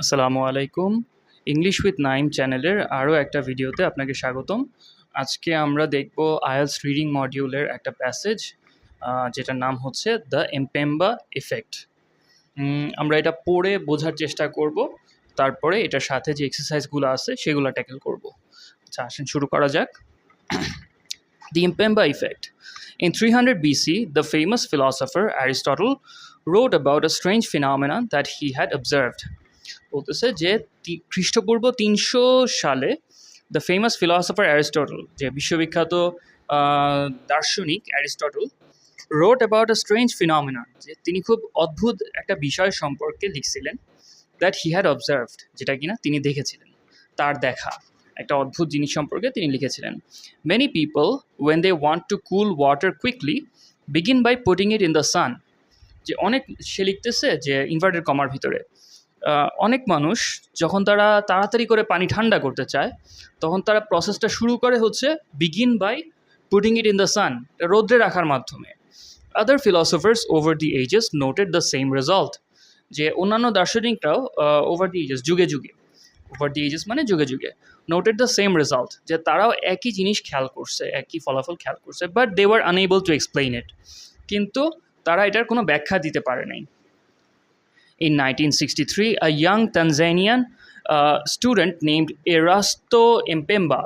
আসসালামু আলাইকুম। English with Naim চ্যানেলের আরও একটা ভিডিওতে আপনাকে স্বাগতম। আজকে আমরা দেখব আইএলটিএস রিডিং মডিউলের একটা প্যাসেজ, যেটার নাম হচ্ছে দ্য এমপেম্বা ইফেক্ট। আমরা এটা পড়ে বোঝার চেষ্টা করব, তারপরে এটার সাথে যে এক্সারসাইজগুলো আছে সেগুলো ট্যাকেল করব। আচ্ছা, আসেন শুরু করা যাক। The Mpemba effect. In 300 BC, the famous philosopher Aristotle wrote about a strange phenomenon that he had observed. বলতেছে যে খ্রিস্টপূর্ব 300 সালে দ্য ফেমাস ফিলসফার অ্যারিস্টটল, যে বিশ্ববিখ্যাত দার্শনিক অ্যারিস্টটল, রোট অ্যাবাউট আ স্ট্রেঞ্জ ফিনমিনন, যে তিনি খুব অদ্ভুত একটা বিষয় সম্পর্কে লিখছিলেন, দ্যাট হি হ্যাড অবজার্ভড, যেটা কিনা তিনি দেখেছিলেন, তার দেখা একটা অদ্ভুত জিনিস সম্পর্কে তিনি লিখেছিলেন। Many people when they want to cool water quickly begin by putting it in the sun. যে অনেক, সে লিখতেছে যে ইনভার্টেড কমার ভিতরে, অনেক মানুষ যখন তারা তাড়াতাড়ি করে পানি ঠান্ডা করতে চায়, তখন তারা প্রসেসটা শুরু করে হচ্ছে begin by putting it in the sun, রোদ্রে রাখার মাধ্যমে। Other philosophers over the ages noted the same result, যে অন্যান্য দার্শনিকরাও ওভার দি এজেস, যুগে যুগে, ওভার দি এজেস মানে যুগে যুগে, নোটেড দ্য সেম রেজাল্ট, যে তারাও একই জিনিস খেয়াল করছে, একই ফলাফল খেয়াল করছে, but they were unable to explain it, কিন্তু তারা এটার কোনো ব্যাখ্যা দিতে পারে নাই। In 1963, a young Tanzanian student named Erasto Mpemba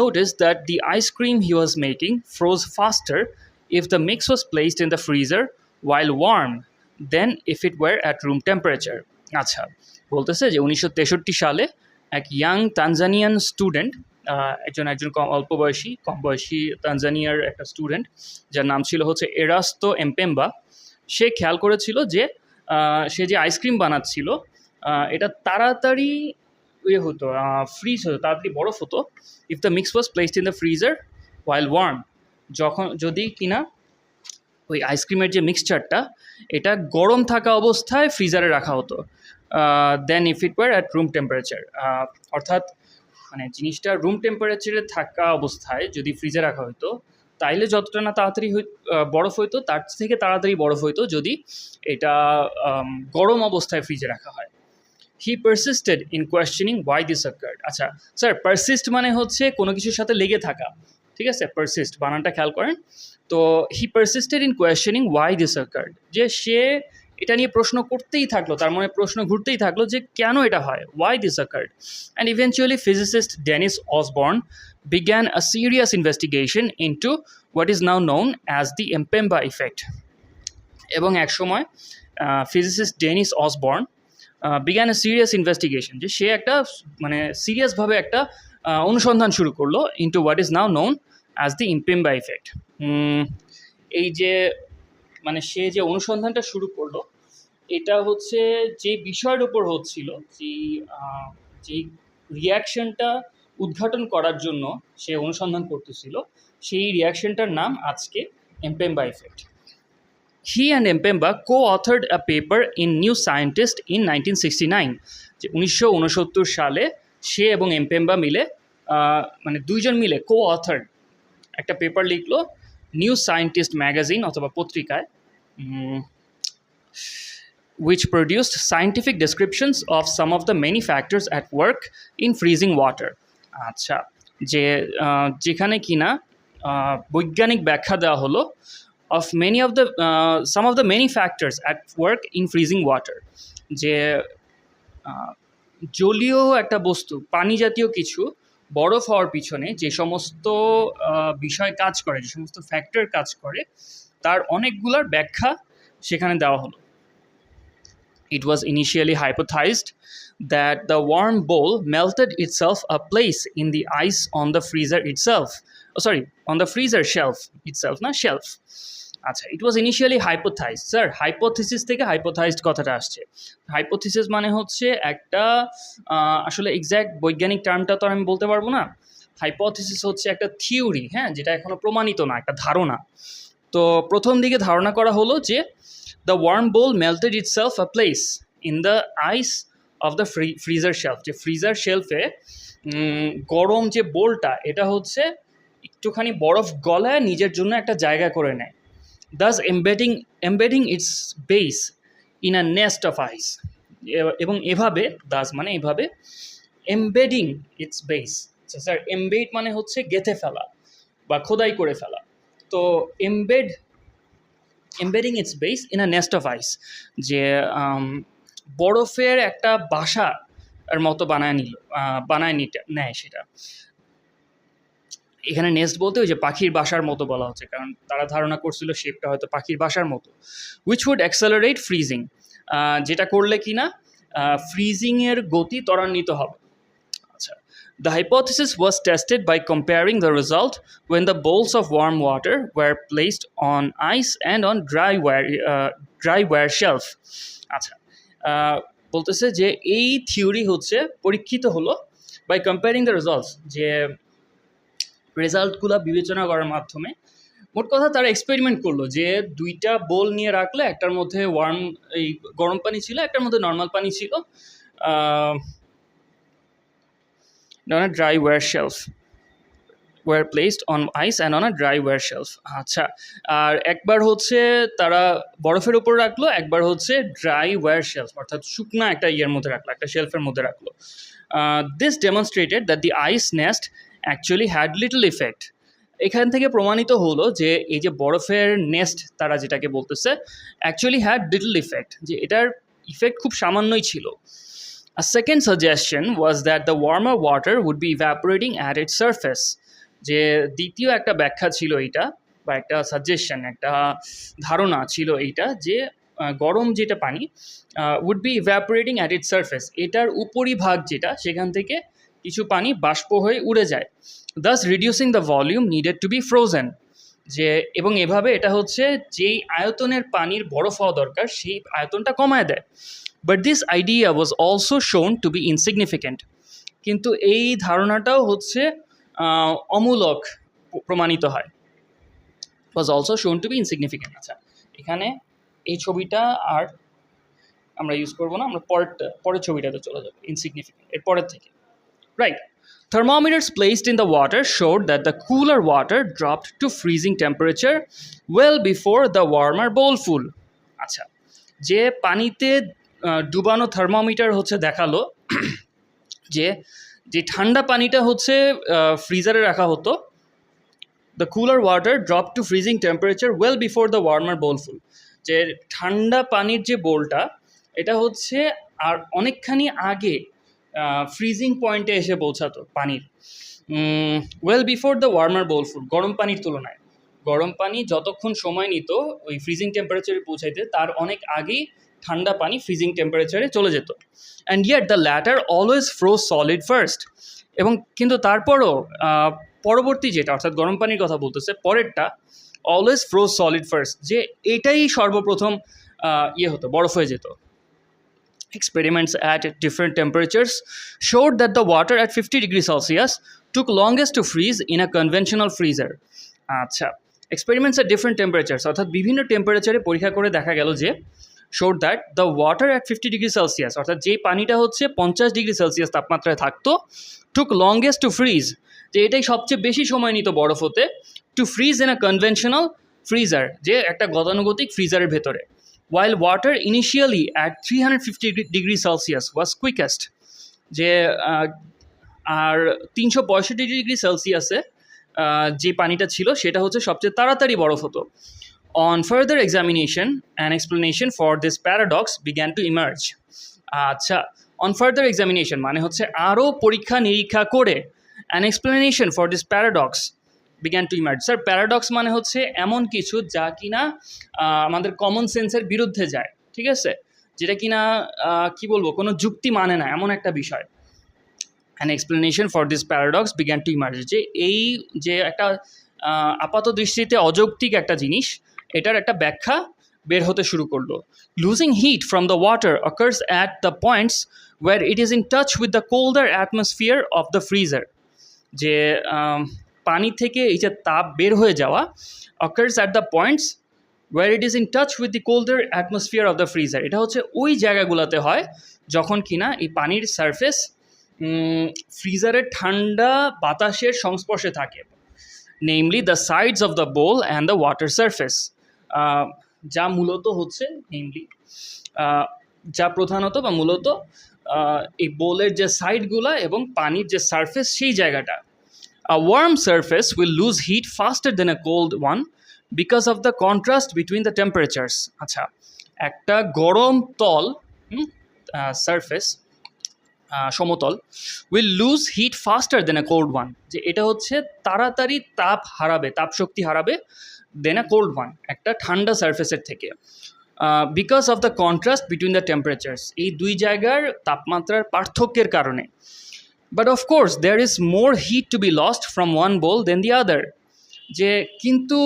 noticed that the ice cream he was making froze faster if the mix was placed in the freezer while warm than if it were at room temperature. আচ্ছা, বলতেছে যে 1963 সালে এক young Tanzanian student, একজন কম বয়সী তানজানিয়ার একটা student, যার নাম ছিল হচ্ছে এরাস্তো এমপেম্বা, সে খেয়াল করেছিল যে সে যে আইসক্রিম বানাচ্ছিল এটা তাড়াতাড়ি হতো, ফ্রিজ হতো, তাড়াতাড়ি বরফ হতো, if the mix was placed in the freezer while warm, যদি কিনা ওই আইসক্রিমের যে মিক্সচারটা এটা গরম থাকা অবস্থায় ফ্রিজারে রাখা হতো, then if it were at room temperature, অর্থাৎ মানে জিনিসটা রুম টেম্পারেচারে থাকা অবস্থায় যদি ফ্রিজে রাখা হতো, তাইলে যতটা না তাড়াতাড়ি বরফ হইতো, তার থেকে তাড়াতাড়ি বরফ হইতো যদি এটা গরম অবস্থায় ফ্রিজে রাখা হয়। He persisted in questioning why this occurred. আচ্ছা স্যার, পারসিস্ট মানে হচ্ছে কোনো কিছুর সাথে লেগে থাকা, ঠিক আছে? পারসিস্ট বানানটা খেয়াল করেন। তো he persisted in questioning why this occurred, যে সে এটা নিয়ে প্রশ্ন করতেই থাকলো, তার মনে প্রশ্ন ঘুরতেই থাকলো যে কেন এটা হয়, why this occurred. And eventually physicist Dennis Osborne began a serious investigation into what is now known as the Mpemba effect. এবং এক সময় physicist Dennis Osborne began a serious investigation, যে সে একটা মানে সিরিয়াসভাবে একটা অনুসন্ধান শুরু করলো into what is now known as the Mpemba effect. এই যে মানে সে যে অনুসন্ধানটা শুরু করলো, এটা হচ্ছে যে বিষয়ের উপর হচ্ছিল, যে রিয়াকশনটা উদ্ঘাটন করার জন্য সে অনুসন্ধান করতেছিল, সেই রিয়াকশনটার নাম আজকে Mpemba effect. He and Mpemba co-authored a paper in New Scientist in 1969, যে 1969 সালে সে এবং এমপেম্বা মিলে, মানে দুইজন মিলে co-authored একটা পেপার লিখলো নিউ সায়েন্টিস্ট ম্যাগাজিন অথবা পত্রিকায়, which produced scientific descriptions of some of the many factors at work in freezing water. আচ্ছা, যে যেখানে কিনা বৈজ্ঞানিক ব্যাখ্যা দেওয়া হলো of some of the many factors at work in freezing water, যে জলীয় একটা বস্তু, পানি জাতীয় কিছু বরফ হওয়ার পিছনে যে সমস্ত বিষয় কাজ করে, যে সমস্ত ফ্যাক্টর কাজ করে, তার অনেকগুলোর ব্যাখ্যা সেখানে দেওয়া হলো। It was initially hypothesized that the warm bowl melted itself a place in the ice on the freezer itself. On the freezer shelf itself, না shelf. আচ্ছা, it was initially hypothesized. Sir, hypothesis থেকে হাইপোথাইজড কথাটা আসছে। Hypothesis মানে হচ্ছে একটা, আসলে exact বৈজ্ঞানিক টার্মটা তো আমি বলতে পারবো না। হাইপোথিসিস হচ্ছে একটা থিওরি, হ্যাঁ, যেটা এখনো প্রমাণিত না, একটা ধারণা। তো প্রথম দিকে ধারণা করা হলো যে the warm bowl melted itself a place in the ice of the freezer shelf, যে ফ্রিজার শেলফে গরম যে বোলটা, এটা হচ্ছে একটুখানি বরফ গলায় নিজের জন্য একটা জায়গা করে নেয়, thus embedding its base in a nest of ice, এবং এভাবে দাস মানে এভাবে এমবেডিং ইটস বেস। আচ্ছা স্যার, এমবেড মানে হচ্ছে গেঁথে ফেলা বা খোদাই করে ফেলা। তো embedding its base in a nest of ice, যে বরফের একটা বাসা এর মতো বানায় নেয় সেটা। এখানে নেস্ট বলতে ওই যে পাখির বাসার মতো বলা হচ্ছে, কারণ তারা ধারণা করছিল শেপটা হয়তো পাখির বাসার মতো। উইচ উড অ্যাক্সেলারেট ফ্রিজিং, যেটা করলে কি না ফ্রিজিংয়ের গতি ত্বরান্বিত হবে। আচ্ছা, the hypothesis was tested by comparing the result when the bowls of warm water were placed on ice and on dry ware shelf. আচ্ছা, বলতেছে যে এই থিওরি হচ্ছে পরীক্ষিত হলো বাই কম্পেয়ারিং দ্য রেজাল্টস, যে রেজাল্টগুলো বিবেচনা করার মাধ্যমে। মোট কথা তারা এক্সপেরিমেন্ট করলো যে দুইটা বোল নিয়ে রাখলে, একটার মধ্যে এই গরম পানি ছিল, একটার মধ্যে নর্মাল পানি ছিল, on a dry ware shelf were placed on ice and on a dry ware shelf. আচ্ছা, আর একবার হচ্ছে তারা বরফের উপর রাখলো, একবার হচ্ছে ড্রাই ওয়্যার শেলফ অর্থাৎ শুকনা একটা ইয়ের মধ্যে রাখলো, একটা শেলফের মধ্যে রাখলো। This demonstrated that the ice nest actually had little effect. এখান থেকে প্রমাণিত হলো যে এই যে বরফের নেস্ট তারা যেটাকে বলতেছে অ্যাকচুয়ালি হ্যাড লিটল ইফেক্ট, যে এটার ইফেক্ট খুব সামান্যই ছিল। A second suggestion was that the warmer water would be evaporating at its surface. যে দ্বিতীয় একটা ব্যাখ্যা ছিল এইটা, বা একটা সাজেশন, একটা ধারণা ছিল এইটা, যে গরম যেটা পানি would be evaporating at its surface, এটার উপরিভাগ যেটা সেখান থেকে কিছু পানি বাষ্প হয়ে উড়ে যায়, thus reducing the volume needed to be frozen. যে এবং এভাবে এটা হচ্ছে যেই আয়তনের পানির বরফ হওয়া দরকার সেই আয়তনটা কমায় দেয়। But this idea was also shown to be insignificant. কিন্তু এই ধারণাটাও হচ্ছে অমূলক প্রমাণিত হয়। Was also shown to be insignificant. আচ্ছা, এখানে এই ছবিটা আর আমরা ইউজ করবো না, আমরা পরের ছবিটাতে চলে যাবো, ইনসিগনিফিকেন্ট এর পরের থেকে। Right, thermometers placed in the water showed that the cooler water dropped to freezing temperature well before the warmer bowl full. আচ্ছা, যে পানিতে ডুবানো থার্মোমিটার হচ্ছে দেখালো যে যে ঠান্ডা পানিটা হচ্ছে ফ্রিজারে রাখা হতো, the cooler water drop to freezing temperature well before the warmer bowlful. যে ঠান্ডা পানির যে বোলটা এটা হচ্ছে আর অনেকখানি আগে ফ্রিজিং পয়েন্টে এসে পৌঁছাতো পানির, ওয়েল বিফোর দ্য ওয়ার্মার বোল ফুল। গরম পানির তুলনায় গরম পানি যতক্ষণ সময় নিত ওই ফ্রিজিং টেম্পারেচারে পৌঁছাইতে, তার অনেক আগেই ঠান্ডা পানি ফ্রিজিং টেম্পারেচারে চলে যেত। And yet the latter always froze solid first. এবং কিন্তু তারপরও পরবর্তী যেটা অর্থাৎ গরম পানির কথা বলতেছে পরেরটা, অলওয়েজ ফ্রোজ সলিড ফার্স্ট, যে এটাই সর্বপ্রথম হতো, বরফ হয়ে যেত। Experiments at different temperatures showed that the water at 50 degrees Celsius took longest to freeze in a conventional freezer. আচ্ছা, experiments at different temperatures অর্থাৎ বিভিন্ন টেম্পারেচারে পরীক্ষা করে দেখা গেল যে showed that the water at 50 degrees Celsius অর্থাৎ যেই পানিটা হচ্ছে 50 ডিগ্রি সেলসিয়াস তাপমাত্রায় থাকতো, took longest to freeze, যে এটাই সবচেয়ে বেশি সময় নিত বরফ হতে, to freeze in a conventional freezer, যে একটা গতানুগতিক ফ্রিজারের ভেতরে। While water initially at 350 degrees Celsius was quickest, যে আর 365 ডিগ্রি সেলসিয়াসে যে পানিটা ছিল সেটা হচ্ছে সবচেয়ে তাড়াতাড়ি বরফ হতো। On further examination, an explanation for this paradox began to emerge. আচ্ছা, on further examination মানে হচ্ছে আরও পরীক্ষা নিরীক্ষা করে an explanation for this paradox began to emerge. Sir, paradox মানে হচ্ছে এমন কিছু যা কিনা আমাদের কমন সেন্সের বিরুদ্ধে যায়, ঠিক আছে, যেটা কিনা কি বলবো কোনো যুক্তি মানে না, এমন একটা বিষয়। An explanation for this paradox began to emerge, যে এই যে একটা আপাত দৃষ্টিতে অযৌক্তিক একটা জিনিস, এটার একটা ব্যাখ্যা বের হতে শুরু করলো। Losing heat from the water occurs at the points where it is in touch with the colder atmosphere of the freezer, যে পানি থেকে এই যে তাপ বের হয়ে যাওয়া occurs at the points where it is in touch with the colder atmosphere of the freezer, এটা হচ্ছে ওই জায়গাগুলোতে হয় যখন কিনা এই পানির সারফেস ফ্রিজারের ঠান্ডা বাতাসের সংস্পর্শে থাকে, namely the sides of the bowl and the water surface, যা মূলত হচ্ছে নেমলি যা প্রধানত বা মূলত এই বোলের যে সাইডগুলা এবং পানির যে সারফেস সেই জায়গাটা। A warm surface will lose heat faster than a cold one because of the contrast between the temperatures. আচ্ছা, একটা গরম তল সারফেস সমতল will lose heat faster than a cold one, যে এটা হচ্ছে তাড়াতাড়ি তাপ হারাবে, তাপ শক্তি হারাবে দেন আ কোল্ড ওয়ান, একটা ঠান্ডা সারফেসের থেকে। Because of the contrast between the temperatures, এই দুই জায়গার তাপমাত্রার পার্থক্যের কারণে। But of course there is more heat to be lost from one bowl than the other, যে কিন্তু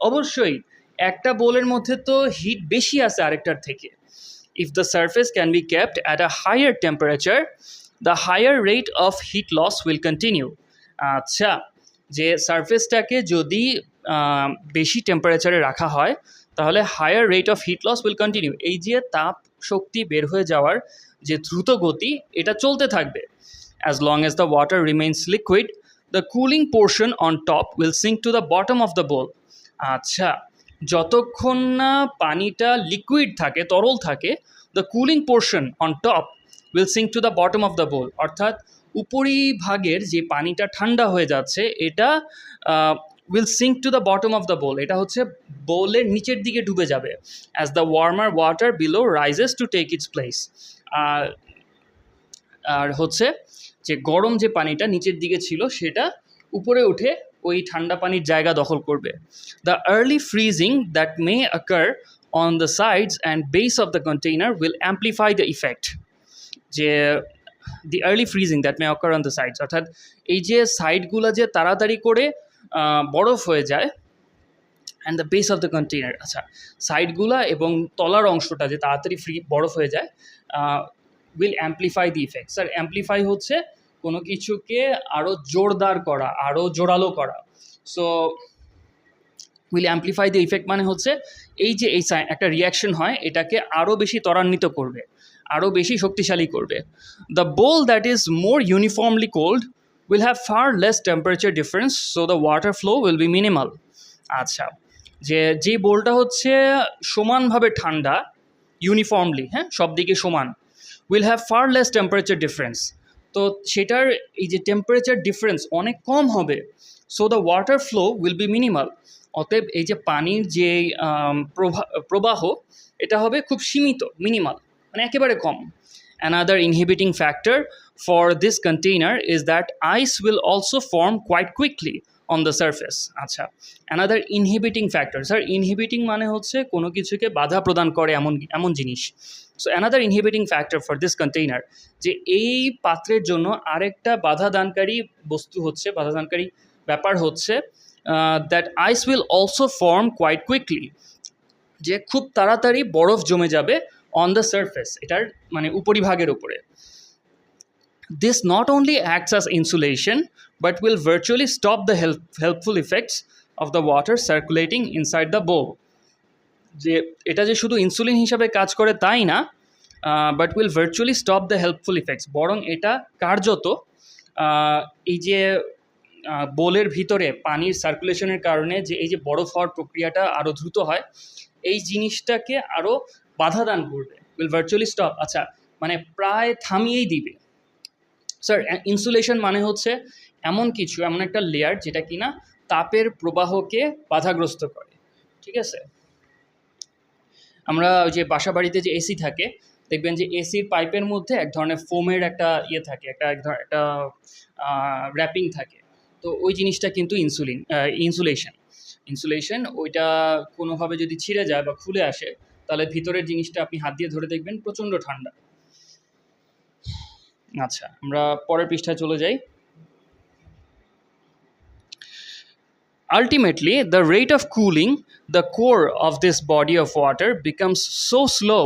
অবশ্যই একটা বোলের মধ্যে তো হিট বেশি আছে আরেকটার থেকে। If the surface can be kept at a higher temperature, the higher rate of heat loss will continue. আচ্ছা, যে সারফেসটাকে যদি বেশি টেম্পারেচারে রাখা হয় তাহলে higher rate of heat loss will continue, এই যে তাপ শক্তি বের হয়ে যাওয়ার যে দ্রুত গতি এটা চলতে থাকবে। As long as the water remains liquid, the cooling portion on top will sink to the bottom of the bowl. আচ্ছা, যতক্ষণ না পানিটা লিকুইড থাকে, তরল থাকে, the cooling portion on top will sink to the bottom of the bowl, অর্থাৎ উপরিভাগের যে পানিটা ঠান্ডা হয়ে যাচ্ছে এটা will sink to the bottom of the bowl, এটা হচ্ছে বোলের নিচের দিকে ডুবে যাবে। As the warmer water below rises to take its place, আর হচ্ছে যে গরম যে পানিটা নিচের দিকে ছিল সেটা উপরে উঠে ওই ঠান্ডা পানির জায়গা দখল করবে। The early freezing that may occur on the sides and base of the container will amplify the effect, যে the early freezing that may occur on the sides, অর্থাৎ এই যে সাইডগুলো যে তাড়াতাড়ি করে বরফ হয়ে যায়, and the base of the container, আচ্ছা সাইডগুলা এবং তলার অংশটা যে তাড়াতাড়ি বরফ হয়ে যায়, will amplify the effect. Sir amplify হচ্ছে কোনো কিছুকে আরও জোরদার করা, আরও জোরালো করা। So will amplify the effect মানে হচ্ছে এই যে এই একটা রিয়াকশন হয় এটাকে আরও বেশি ত্বরান্বিত করবে, আরও বেশি শক্তিশালী করবে। The bowl that is more uniformly cold will have far less temperature difference, so the water flow will be minimal. আচ্ছা, যে বোলটা হচ্ছে সমানভাবে ঠান্ডা, ইউনিফর্মলি, হ্যাঁ সব দিকে সমান, will have far less temperature difference, তো সেটার এই যে টেম্পারেচার ডিফারেন্স অনেক কম হবে। So the water flow will be minimal, অতএব এই যে পানির যে প্রবাহ এটা হবে খুব সীমিত, মিনিমাল, মানে একেবারে কম। Another inhibiting factor for this container is that ice will also form quite quickly on the surface. আচ্ছা, another inhibiting factor, sir inhibiting মানে হচ্ছে কোনো কিছুকে বাধা প্রদান করে এমন জিনিস। So another inhibiting factor for this container, যে এই পাত্রের জন্য আরেকটা বাধাদানকারী বস্তু হচ্ছে, বাধাদানকারী ব্যাপার হচ্ছে that ice will also form quite quickly, যে খুব তাড়াতাড়ি বরফ জমে যাবে on the surface, এটার মানে উপরিভাগের উপরে। This not only acts as insulation but will virtually stop the helpful effects of the water circulating inside the bowl, যে এটা যে শুধু ইনসুলিন হিসাবে কাজ করে তাই না, but will virtually stop the helpful effects, বরং এটা কার্যত এই যে বোলের ভিতরে পানির সার্কুলেশনের কারণে যে এই যে বরফ হওয়ার প্রক্রিয়াটা আরও দ্রুত হয়, এই জিনিসটাকে আরও বাধা দান করবে। উইল ভার্চুয়ালি স্টপ, আচ্ছা মানে প্রায় থামিয়েই দিবে। স্যার ইনসুলেশন মানে হচ্ছে এমন কিছু, এমন একটা লেয়ার যেটা কিনা তাপের প্রবাহকে বাধাগ্রস্ত করে, ঠিক আছে? আমরা ওই যে বাসা বাড়িতে যে এসি থাকে দেখবেন যে এসির পাইপের মধ্যে এক ধরনের ফোমের একটা ইয়ে থাকে, একটা র্যাপিং থাকে, তো ওই জিনিসটা কিন্তু ইনসুলেশন ওইটা কোনোভাবে যদি ছিঁড়ে যায় বা খুলে আসে তাহলে ভিতরের জিনিসটা আপনি হাত দিয়ে ধরে দেখবেন প্রচণ্ড ঠান্ডা। আচ্ছা, আমরা পরের পৃষ্ঠায় চলে যাই। Ultimately, the rate of cooling the core of this body of water becomes so slow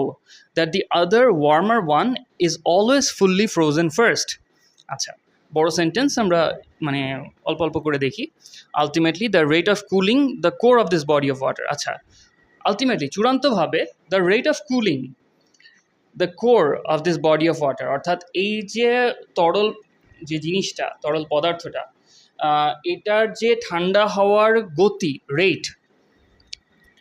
that the other warmer one is always fully frozen first. আচ্ছা, বড় সেন্টেন্স, আমরা মানে অল্প অল্প করে দেখি। Ultimately, the rate of cooling the core of this body of water. আচ্ছা, ultimately চূড়ান্তভাবে the rate of cooling the core of this body of water, অর্থাৎ এই যে তরল যে জিনিসটা, তরল পদার্থটা, এটার যে ঠান্ডা হওয়ার গতি রেট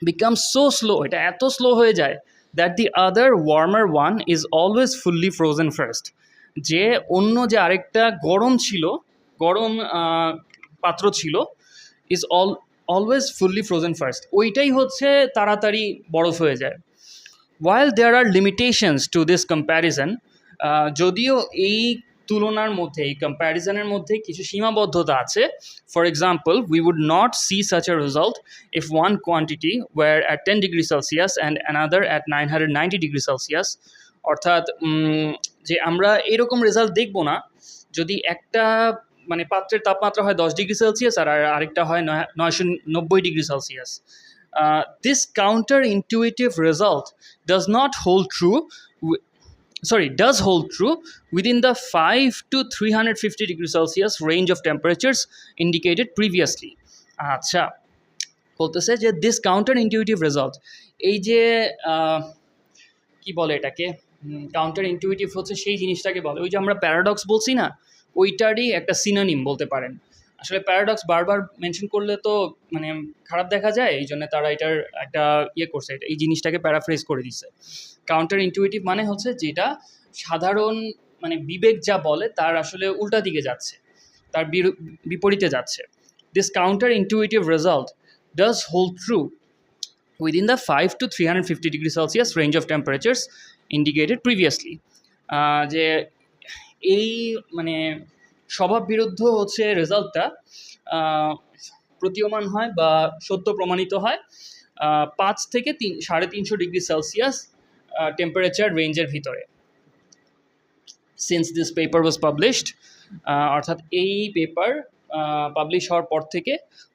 বিকাম সো স্লো, এটা এত স্লো হয়ে যায় that the other warmer one is always fully frozen first, যে অন্য যে আরেকটা গরম পাত্র ছিল is always fully frozen first, ওইটাই হচ্ছে তাড়াতাড়ি বরফ হয়ে যায়। While there are limitations to this comparison, যদিও এই তুলনার মধ্যে, এই কম্প্যারিজনের মধ্যে কিছু সীমাবদ্ধতা আছে। For example, we would not see such a result if one quantity were at 10 degrees Celsius and another at 990 degrees Celsius. অর্থাৎ যে আমরা এরকম রেজাল্ট দেখব না যদি একটা মানে পাত্রের তাপমাত্রা হয় 10 ডিগ্রি সেলসিয়াস আর আরেকটা হয় 990 degree Celsius. This counterintuitive result does hold true within the 5 to 350 degrees Celsius range of temperatures indicated previously. আচ্ছা, বলতেছে যে this counterintuitive result, এই যে কি বলে এটাকে, কাউন্টার ইনটিউটিভ হচ্ছে সেই জিনিসটাকে বলে, ওই যে আমরা প্যারাডক্স বলছি না, ওইটারই একটা সিনোনিম বলতে পারেন। আসলে প্যারাডক্স বারবার মেনশন করলে তো মানে খারাপ দেখা যায়, এই জন্য তারা এটার একটা করছে, এই জিনিসটাকে প্যারাফ্রেজ করে দিচ্ছে। কাউন্টার ইনটিউটিভ মানে হচ্ছে যেটা সাধারণ মানে বিবেক যা বলে তার আসলে উল্টা দিকে যাচ্ছে, তার বিপরীতে যাচ্ছে। This counter intuitive result does hold true within the 5 to 350 degree Celsius range of temperatures indicated previously. যে এই মানে স্বভাব বিরুদ্ধ হচ্ছে রেজাল্টটা প্রতীয়মান হয় বা সত্য প্রমাণিত হয় 5 থেকে 350 ডিগ্রি সেলসিয়াস টেম্পারেচার রেঞ্জের ভিতরে। Since this paper was published, অর্থাৎ এই পেপার পাবলিশ হওয়ার পর থেকে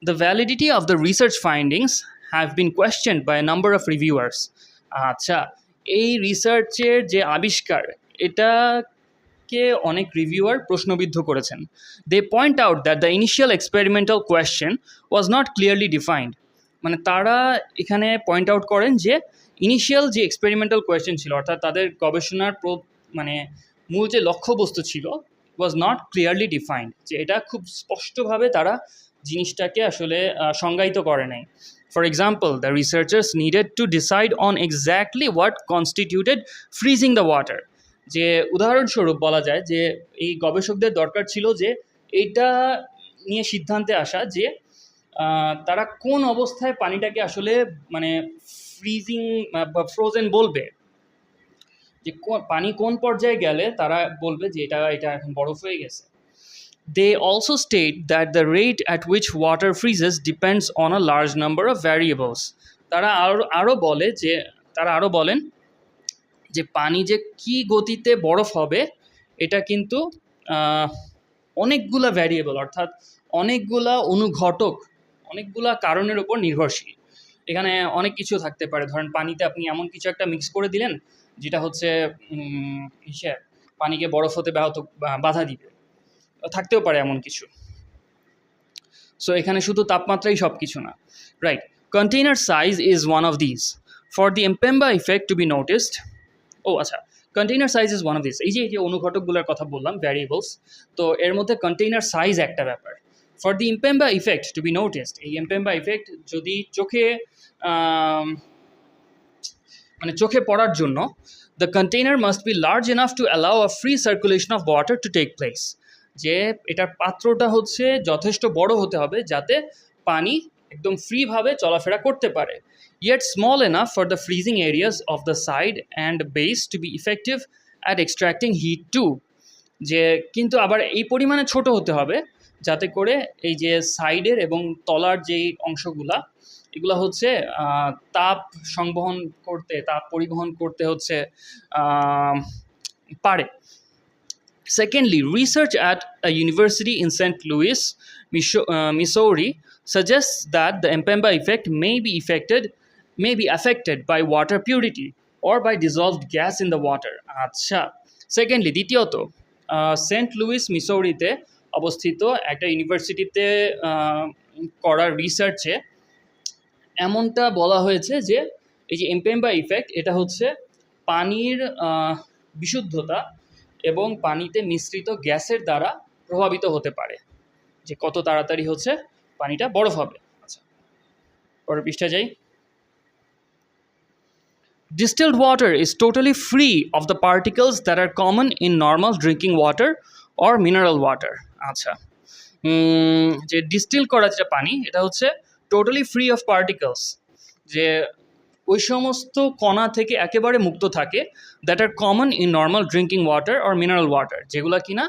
the validity of the research findings have been questioned by a number of reviewers. আচ্ছা, এই রিসার্চের যে আবিষ্কার এটাকে অনেক রিভিউয়ার প্রশ্নবিদ্ধ করেছেন। They point out that the initial experimental question was not clearly defined. মানে তারা এখানে পয়েন্ট আউট করেন যে ইনিশিয়াল যে এক্সপেরিমেন্টাল কোয়েশ্চেন ছিল, অর্থাৎ তাদের গবেষণার মানে মূল যে লক্ষ্যবস্তু ছিল was not clearly defined, যে এটা খুব স্পষ্টভাবে তারা জিনিসটাকে আসলে সংজ্ঞায়িত করে নাই। For example, the researchers needed to decide on exactly what constituted freezing the water. যে উদাহরণস্বরূপ বলা যায় যে এই গবেষকদের দরকার ছিল যে এটা নিয়ে সিদ্ধান্তে আসা যে তারা কোন অবস্থায় পানিটাকে আসলে মানে ফ্রিজিং বা ফ্রোজেন বলবে, যে পানি কোন পর্যায়ে গেলে তারা বলবে যে এটা এখন বরফ হয়ে গেছে। They also state that the rate at which water freezes depends on a large number of variables. তারা আরও বলেন যে পানি যে কি গতিতে বরফ হবে এটা কিন্তু অনেকগুলা ভ্যারিয়েবল, অর্থাৎ অনেকগুলা অনুঘটক, অনেকগুলা কারণের উপর নির্ভরশীল। এখানে অনেক কিছু থাকতে পারে, ধরেন পানিতে আপনি এমন কিছু একটা মিক্স করে দিলেন যেটা হচ্ছে পানিকে বরফ হতে বাধা দিবে, থাকতেও পারে এমন কিছু। সো এখানে শুধু তাপমাত্রাই সব কিছু না, right. Container size is one of this. For the Mpemba effect to be noticed, আচ্ছা, container size is one of this. এই যে অনুঘটকগুলোর কথা বললাম, ভ্যারিয়েবলস, তো এর মধ্যে কন্টেইনার সাইজ একটা ব্যাপার। For the Mpemba effect to be noticed, এই এমপেম্বা ইফেক্ট যদি চোখে পড়ার জন্য, the container must be large enough to allow a free circulation of water to take place. যে এটার পাত্রটা হচ্ছে যথেষ্ট বড় হতে হবে যাতে পানি একদম ফ্রিভাবে চলাফেরা করতে পারে। Yet small enough for the freezing areas of the side and base to be effective at extracting heat too. যে কিন্তু আবার এই পরিমাণে ছোট হতে হবে যাতে করে এই যে সাইডের এবং তলার যেই অংশগুলা এগুলো হচ্ছে তাপ পরিবহন করতে হচ্ছে পারে। Secondly, research at a university in St. Louis, Missouri suggests that the Mpemba effect may be affected by water purity or by dissolved gas in the water. আচ্ছা, সেকেন্ডলি, দ্বিতীয়ত, সেন্ট লুইস মিসৌরিতে অবস্থিত একটা ইউনিভার্সিটিতে করা রিসার্চে এমনটা বলা হয়েছে যে এই যে এমপেম্বা ইফেক্ট এটা হচ্ছে পানির বিশুদ্ধতা এবং পানিতে মিশ্রিত গ্যাসের দ্বারা প্রভাবিত হতে পারে, যে কত তাড়াতাড়ি হচ্ছে পানিটা বরফ হবে। আচ্ছা, পরের পৃষ্ঠা যাই। Distilled water is totally free of the particles that are common in normal drinking water or mineral water. আচ্ছা, যে ডিস্টিল করা যেটা পানি, এটা হচ্ছে টোটালি ফ্রি অফ পার্টিকলস, যে ওই সমস্ত কণা থেকে একেবারে মুক্ত থাকে, that are common in normal drinking water or mineral water, যেগুলো কিনা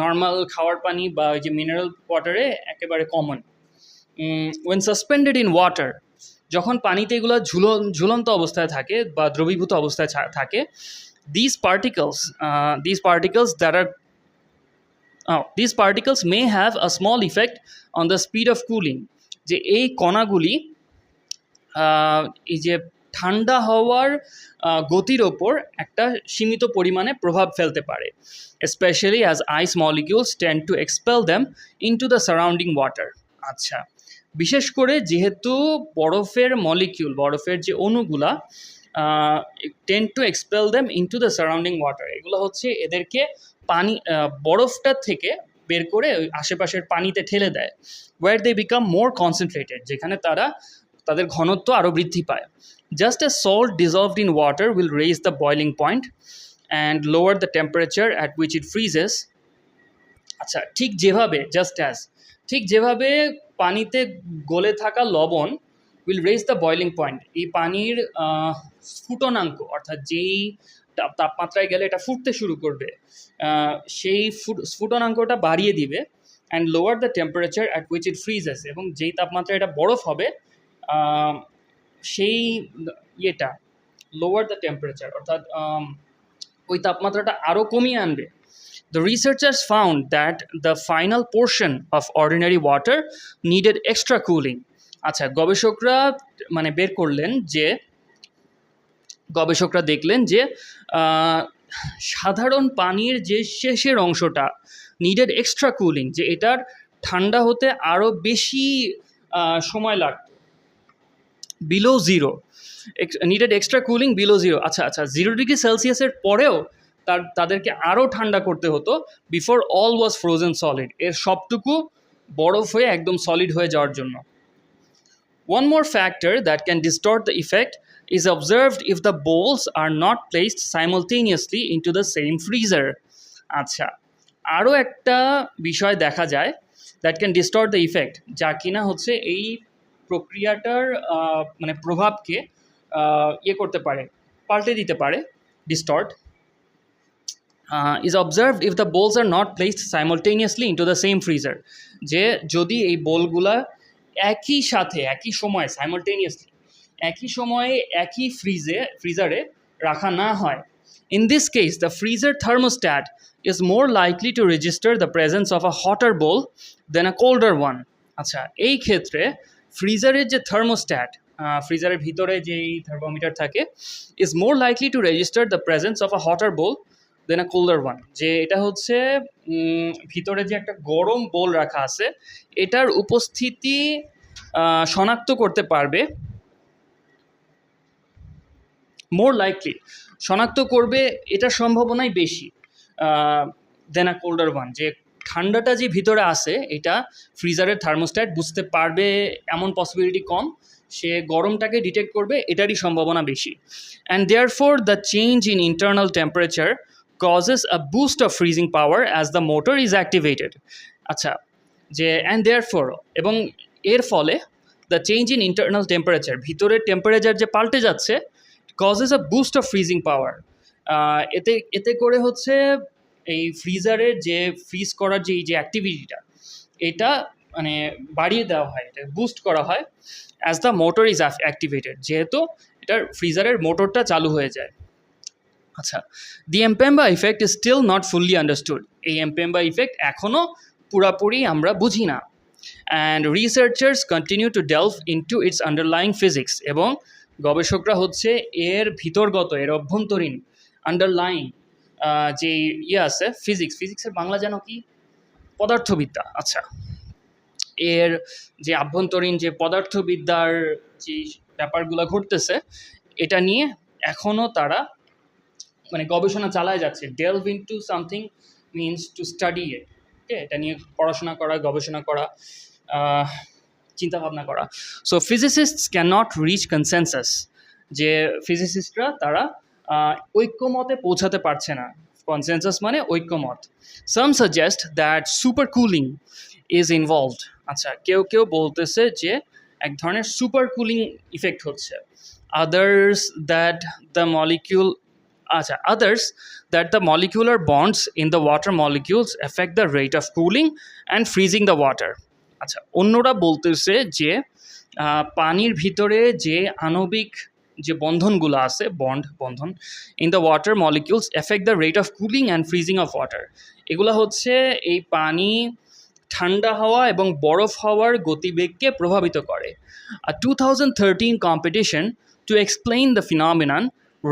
নর্মাল খাওয়ার পানি বা ওই যে মিনারেল ওয়াটারে একেবারে কমন। ওয়েন সাসপেন্ডেড ইন ওয়াটার, যখন পানিতে এগুলো ঝুলন্ত অবস্থায় থাকে বা দ্রবীভূত অবস্থায় থাকে, these particles that are these particles may have a small effect on the speed of cooling, যে এই কণাগুলি এই যে ঠান্ডা হওয়ার গতির ওপর একটা সীমিত পরিমাণে প্রভাব ফেলতে পারে, specially as ice molecules tend to expel them into the surrounding water. আচ্ছা, বিশেষ করে যেহেতু বরফের মলিকিউল, বরফের যে অণুগুলা tend to expel them into the surrounding water, এগুলো হচ্ছে এদেরকে পানি বরফটার থেকে বের করে ওই আশেপাশের পানিতে ঠেলে দেয়, where they become more concentrated, যেখানে তাদের ঘনত্ব আরও বৃদ্ধি পায়। Just a salt dissolved in water will raise the boiling point and lower the temperature at which it freezes. আচ্ছা, ঠিক যেভাবে পানিতে গলে থাকা লবণ will raise the boiling point, এই পানির স্ফুটনাঙ্ক, অর্থাৎ যেই তাপমাত্রায় গেলে এটা ফুটতে শুরু করবে, সেই স্ফুটনাঙ্কটা বাড়িয়ে দিবে, and lower the temperature at which it freezes, এবং যেই তাপমাত্রায় এটা বরফ হবে সেই ইয়েটা লোয়ার দ্য টেম্পারেচার, অর্থাৎ ওই তাপমাত্রাটা আরও কমিয়ে আনবে। The researchers found that the final portion of ordinary water needed extra cooling. আচ্ছা, গবেষকরা দেখলেন যে সাধারণ পানির যে শেষের অংশটা নিডেড এক্সট্রা কুলিং, যে এটার ঠান্ডা হতে আরও বেশি সময় লাগত, below zero, needed extra cooling below zero. আচ্ছা, 0 ডিগ্রি সেলসিয়াসের পরেও তাদেরকে আরও ঠান্ডা করতে হতো, বিফোর অল ওয়াজ ফ্রোজেন সলিড, এর সবটুকু বরফ হয়ে একদম সলিড হয়ে যাওয়ার জন্য। One more factor that can distort the effect is observed if the bowls are not placed simultaneously into the same freezer. আচ্ছা, আরও একটা বিষয় দেখা যায় that can distort the effect, যা কিনা হচ্ছে এই প্রক্রিয়াটার মানে প্রভাবকে করতে পারে, পাল্টে দিতে পারে, distort. is observed if the bowls are not placed simultaneously into the same freezer, যে যদি এই বোলগুলা একই সময়ে সাইমালটেনিয়াসলি একই সময়ে একই ফ্রিজারে রাখা না হয়। In this case, the freezer thermostat is more likely to register the presence of a hotter bowl than a colder one. আচ্ছা, এই ক্ষেত্রে ফ্রিজারের যে থার্মোস্ট্যাট, ফ্রিজারের ভিতরে যেই থার্মোমিটার থাকে, is more likely to register the presence of a hotter bowl than a colder one, যে এটা হচ্ছে ভিতরে যে একটা গরম বোল রাখা আছে এটার উপস্থিতি শনাক্ত করতে পারবে, মোর লাইকলি শনাক্ত করবে, এটার সম্ভাবনাই বেশি দেন আ কোল্ডার ওয়ান, যে ঠান্ডাটা যে ভিতরে আছে এটা ফ্রিজারের থার্মোস্ট্যাট বুঝতে পারবে এমন পসিবিলিটি কম, সে গরমটাকে ডিটেক্ট করবে এটারই সম্ভাবনা বেশি। And therefore the change in internal temperature causes a boost of freezing power as the motor is activated. আচ্ছা, যে and therefore, এবং এর ফলে the change in internal temperature, ভিতরের টেম্পারেচার যে পাল্টে যাচ্ছে, causes a boost of freezing power. এতে করে হচ্ছে এই ফ্রিজারের যে ফ্রিজ করার যে অ্যাক্টিভিটিটা, এটা মানে বাড়িয়ে দেওয়া হয়, এটা বুস্ট করা হয় as the motor is activated, যেহেতু এটার ফ্রিজারের মোটরটা চালু হয়ে যায়। আচ্ছা, the Mpemba effect is still not fully understood, এই এমপেম্বা ইফেক্ট এখনও পুরাপুরি আমরা বুঝি না। And researchers continue to delve into its underlying physics, এবং গবেষকরা হচ্ছে এর ভিতরগত, এর অভ্যন্তরীণ আন্ডারলাইং যে আছে ফিজিক্সের বাংলা যেন কি, পদার্থবিদ্যা। আচ্ছা, এর যে আভ্যন্তরীণ যে পদার্থবিদ্যার যে ব্যাপারগুলো ঘটতেছে, এটা নিয়ে এখনও তারা মানে গবেষণা চালায় যাচ্ছে। Delve into something means to study it, okay, এটা নিয়ে পড়াশোনা করা, গবেষণা করা, চিন্তাভাবনা করা। So physicists can not reach consensus যে ফিজিসিস্টরা তারা ঐক্যমতে পৌঁছাতে পারছে না। কনসেনসাস মানে ঐক্যমত। Some suggest that super cooling is involved. আচ্ছা, কেউ কেউ বলতেছে যে এক ধরনের সুপার কুলিং ইফেক্ট হচ্ছে। আদার্স দ্যাট দ্য মলিকিউল আচ্ছা others that the molecular bonds in the water molecules affect the rate of cooling and freezing the water. আচ্ছা, অন্যরা বলতেছে যে পানির ভিতরে যে আণবিক যে বন্ধনগুলো আছে বন্ধন in the water molecules effect the rate of cooling and freezing of water. এগুলো হচ্ছে এই পানি ঠান্ডা হওয়া এবং বরফ হওয়ার গতিবেগকে প্রভাবিত করে। A 2013 competition to explain the phenomenon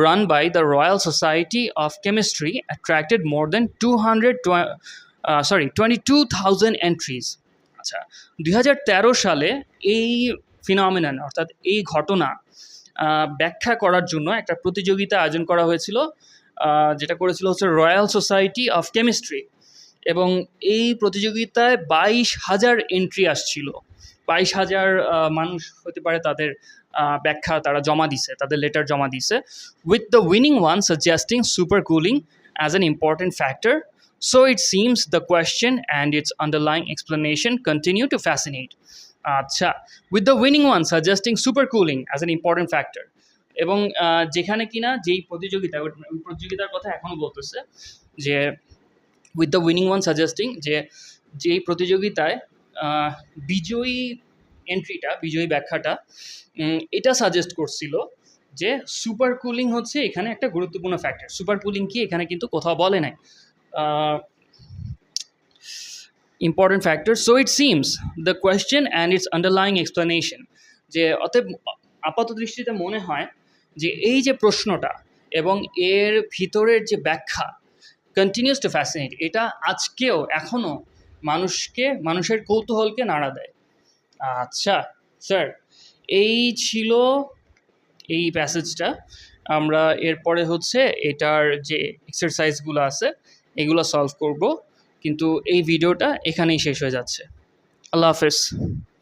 run by the Royal Society of Chemistry attracted more than 22,000 entries. আচ্ছা, 2013 সালে এই ফিনমিনান অর্থাৎ এই ঘটনা ব্যাখ্যা করার জন্য একটা প্রতিযোগিতা আয়োজন করা হয়েছিল, যেটা করেছিল হচ্ছে রয়্যাল সোসাইটি অফ কেমিস্ট্রি। এবং এই প্রতিযোগিতায় 22,000 এন্ট্রি আসছিল। 22,000 মানুষ হতে পারে, তাদের ব্যাখ্যা তারা জমা দিছে, তাদের লেটার জমা দিছে, with the winning one suggesting super cooling as an important factor. So it seems the question and its underlying explanation continue to fascinate. আচ্ছা, with the winning one suggesting supercooling as an important factor. এবং যেখানে কিনা যেই প্রতিযোগিতা, ওই প্রতিযোগিতার কথা এখনও বলতেছে যে with the winning one suggesting, যে যেই প্রতিযোগিতায় বিজয়ী এন্ট্রিটা, বিজয়ী ব্যাখ্যাটা এটা সাজেস্ট করছিল যে সুপার কুলিং হচ্ছে এখানে একটা গুরুত্বপূর্ণ ফ্যাক্টর। সুপার কুলিং কি এখানে কিন্তু কোথাও বলে নাই, important factor. So it seems the question and its underlying explanation, যে অতএব আপাত দৃষ্টিতে মনে হয় যে এই যে প্রশ্নটা এবং এর ভিতরের যে ব্যাখ্যা কন্টিনিউস টু ফ্যাসিনেট, এটা আজকেও এখনও মানুষের কৌতূহলকে নাড়া দেয়। আচ্ছা স্যার, এই ছিল এই প্যাসেজটা। আমরা এরপরে হচ্ছে এটার যে এক্সারসাইজগুলো আছে এগুলো সলভ করব, কিন্তু এই ভিডিওটা এখানেই শেষ হয়ে যাচ্ছে। আল্লাহ হাফেজ।